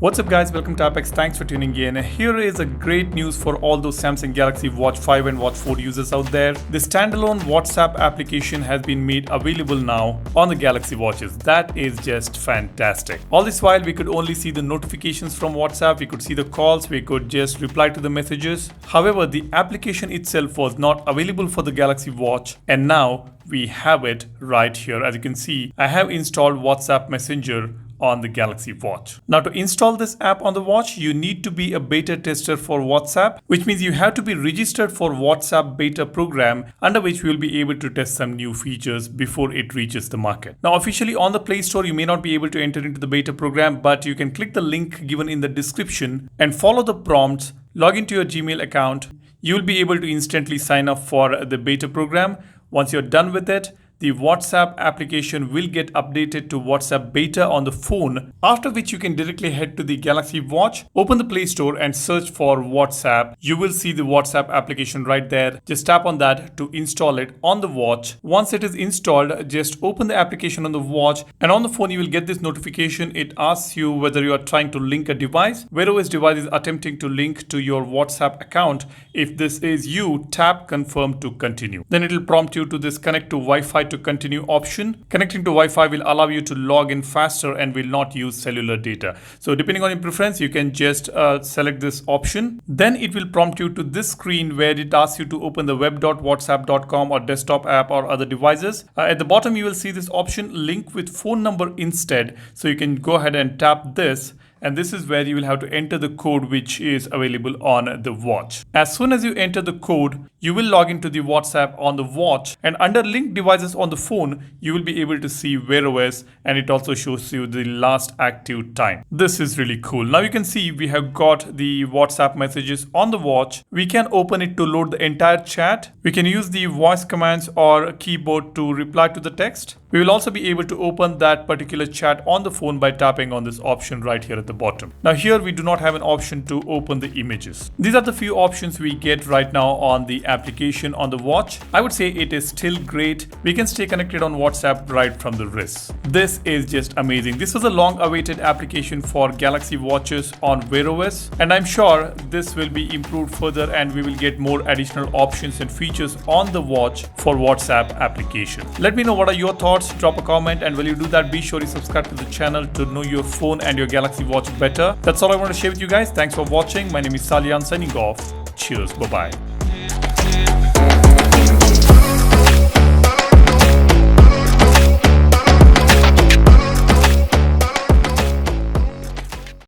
What's up guys, welcome to Apex. Thanks for tuning in. Here is a great news for all those Samsung Galaxy Watch 5 and Watch 4 users out there. The standalone WhatsApp application has been made available now on the Galaxy Watches. That is just fantastic. All this while we could only see the notifications from WhatsApp, we could see the calls, we could just reply to the messages. However, the application itself was not available for the Galaxy Watch, and now we have it right here. As you can see, I have installed WhatsApp Messenger on the Galaxy Watch. Now to install this app on the watch, you need to be a beta tester for WhatsApp, which means you have to be registered for WhatsApp beta program, under which we will be able to test some new features before it reaches the market. Now officially on the Play Store, you may not be able to enter into the beta program, but you can click the link given in the description and follow the prompts, log into your Gmail account. You will be able to instantly sign up for the beta program. Once you're done with it, the WhatsApp application will get updated to WhatsApp beta on the phone, after which you can directly head to the Galaxy Watch, open the Play Store and search for WhatsApp. You will see the WhatsApp application right there. Just tap on that to install it on the watch. Once it is installed, just open the application on the watch, and on the phone you will get this notification. It asks you whether you are trying to link a device. Wear OS device is attempting to link to your WhatsApp account. If this is you, tap confirm to continue. Then it will prompt you to this connect to Wi-Fi to continue option. Connecting to Wi-Fi will allow you to log in faster and will not use cellular data. So depending on your preference, you can just select this option. Then it will prompt you to this screen where it asks you to open the web.whatsapp.com or desktop app or other devices. At the bottom, you will see this option, link with phone number instead. So you can go ahead and tap this. And this is where you will have to enter the code which is available on the watch. As soon as you enter the code, you will log into the WhatsApp on the watch, and under linked devices on the phone, you will be able to see Wear OS, and it also shows you the last active time. This is really cool. Now you can see we have got the WhatsApp messages on the watch. We can open it to load the entire chat. We can use the voice commands or keyboard to reply to the text. We will also be able to open that particular chat on the phone by tapping on this option right here at the bottom. Now here we do not have an option to open the images. These are the few options we get right now on the application on the watch. I would say it is still great. We can stay connected on WhatsApp right from the wrist. This is just amazing. This was a long awaited application for Galaxy Watches on Wear OS, and I'm sure this will be improved further and we will get more additional options and features on the watch for WhatsApp application. Let me know what are your thoughts. Drop a comment, and while you do that, be sure you subscribe to the channel to know your phone and your Galaxy Watch better. That's all I want to share with you guys. Thanks for watching. My name is Salian, signing off. Cheers. Bye-bye.